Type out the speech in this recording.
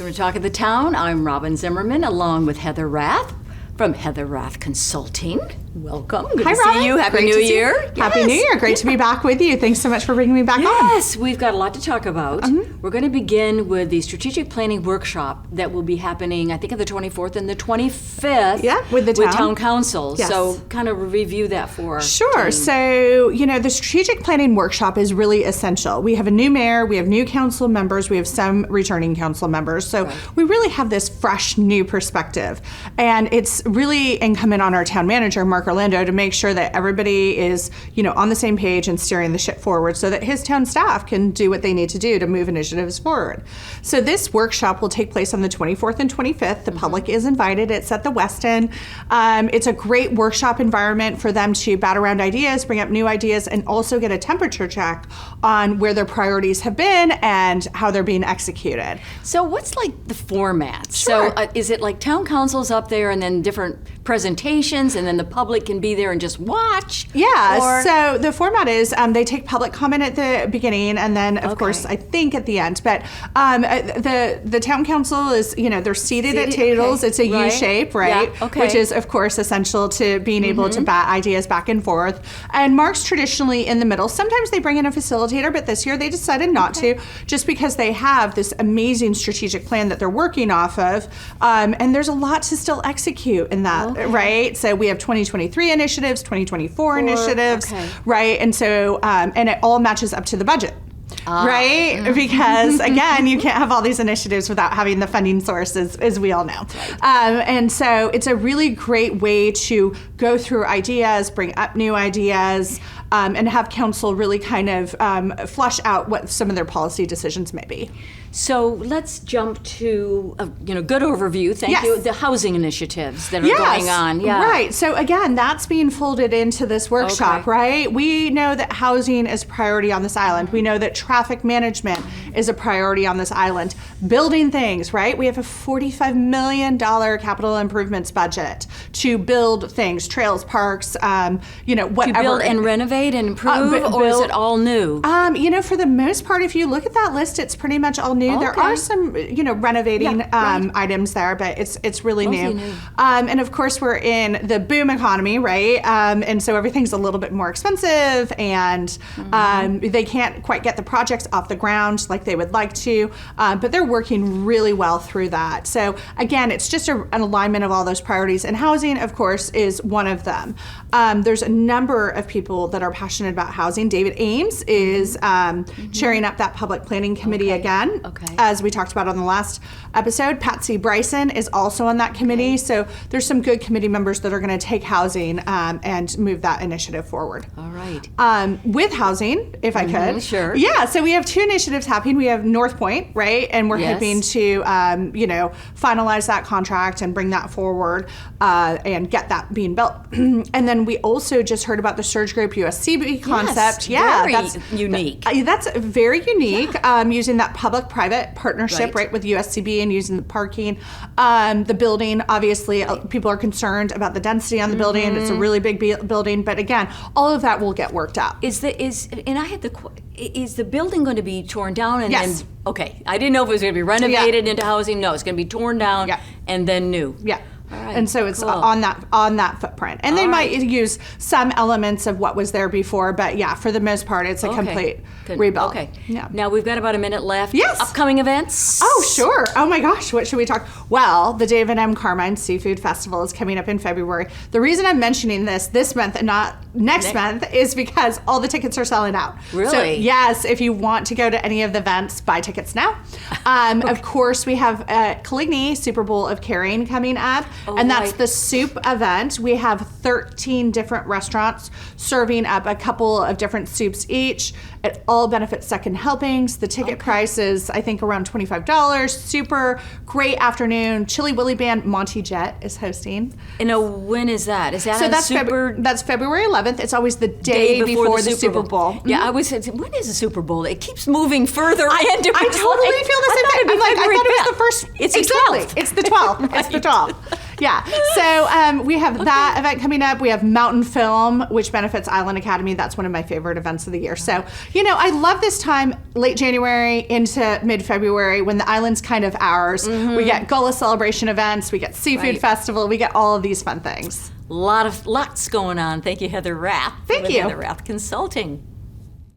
Welcome to Talk of the Town. I'm Robyn Zimmerman, along with Heather Rath from HRath Consulting. Welcome. Good Hi, to Robyn. see you. Happy Great New to see you. Year. Happy New Year. Great to be back with you. Thanks so much for bringing me back on. Yes, we've got a lot to talk about. We're going to begin with the strategic planning workshop that will be happening, I think, on the 24th and the 25th. Yeah, with the town council. Yes. So kind of review that for our Sure. team. So, the strategic planning workshop is really essential. We have a new mayor, we have new council members, we have some returning council members. So we really have this fresh new perspective. And it's really incumbent on our town manager, Mark Orlando, to make sure that everybody is, on the same page and steering the ship forward so that his town staff can do what they need to do to move initiatives forward. So this workshop will take place on the 24th and 25th. The public is invited. It's at the Westin. It's a great workshop environment for them to bat around ideas, bring up new ideas, and also get a temperature check on where their priorities have been and how they're being executed. So what's like the format? Sure. So is it like town council's up there and then different presentations and then the public can be there and just watch? Yeah, Or- so the format is they take public comment at the beginning and then, of Okay. course, I think at the end. But the town council is, they're seated at tables. okay. It's a Right. U-shape, right? Yeah, okay. Which is, of course, essential to being able to bat ideas back and forth. And Mark's traditionally in the middle. Sometimes they bring in a facilitator, but this year they decided not to, just because they have this amazing strategic plan that they're working off of. And there's a lot to still execute in that, right? So we have 2023 initiatives, 2024 initiatives, okay. right? And so, and it all matches up to the budget. Right? Because again, you can't have all these initiatives without having the funding sources, as we all know. And so it's a really great way to go through ideas, bring up new ideas, and have council really kind of flush out what some of their policy decisions may be. So let's jump to a good overview. Thank Yes. you. The housing initiatives that are going on. Yeah. Right. So again, that's being folded into this workshop, Okay. right? We know that housing is a priority on this island. We know that traffic management is a priority on this island. Building things, right? We have a $45 million capital improvements budget to build things, trails, parks, whatever. To build and renovate and improve, or is it all new? For the most part, if you look at that list, it's pretty much all new. There Okay. are some, renovating items there, but it's really Mostly new. new. And of course, we're in the boom economy, right? And so everything's a little bit more expensive, and they can't quite get the projects off the ground like they would like to, but they're working really well through that. So again, it's just an alignment of all those priorities, and housing, of course, is one of them. There's a number of people that are passionate about housing. David Ames is chairing up that public planning committee again, as we talked about on the last episode. Patsy Bryson is also on that committee. So there's some good committee members that are going to take housing and move that initiative forward. All right. With housing, if I could. Sure. Yeah, so we have two initiatives happening. We have North Point, right? And we're Yes. hoping to, finalize that contract and bring that forward and get that being built. And then we also just heard about the Surge Group USCB concept. Very that's unique. That's very unique, using that public-private partnership, Right. right, with USCB and using the parking. The building, obviously, people are concerned about the density on the building. It's a really big building, but again, all of that will get worked out. Is the building going to be torn down and Yes. then? Okay, I didn't know if it was going to be renovated into housing. No, it's going to be torn down and then new. Yeah. All right, And so it's cool. on that footprint. And they might use some elements of what was there before, but yeah, for the most part, it's a complete Good. rebuild. Okay. Yeah. Now we've got about a minute left. Yes. Upcoming events. Oh, sure. Oh my gosh, what should we talk? Well, the David M. Carmine Seafood Festival is coming up in February. The reason I'm mentioning this month and not next month is because all the tickets are selling out. Really? So yes, if you want to go to any of the events, buy tickets now. Of course, we have Coligny Super Bowl of Caring coming up, and that's right. the soup event. We have 13 different restaurants serving up a couple of different soups each. It all benefits second helpings. The ticket price is, I think, around $25. Super great afternoon. Chili Willy Band, Monty Jet is hosting. And when is that? Is that So on that's Super that's February 11th. It's always the day before the Super Bowl. Yeah, I was. When is the Super Bowl? It keeps moving further. I totally feel the same thing. I thought it was the first. It's the exactly. 12th. It's the 12th. It's the 12th. Yeah. So we have that event coming up. We have Mountain Film, which benefits Island Academy. That's one of my favorite events of the year. So, I love this time, late January into mid-February, when the island's kind of ours. We get Gullah celebration events. We get Seafood Festival. We get all of these fun things. Lots going on. Thank you, Heather Rath. Thank you. Heather Rath Consulting.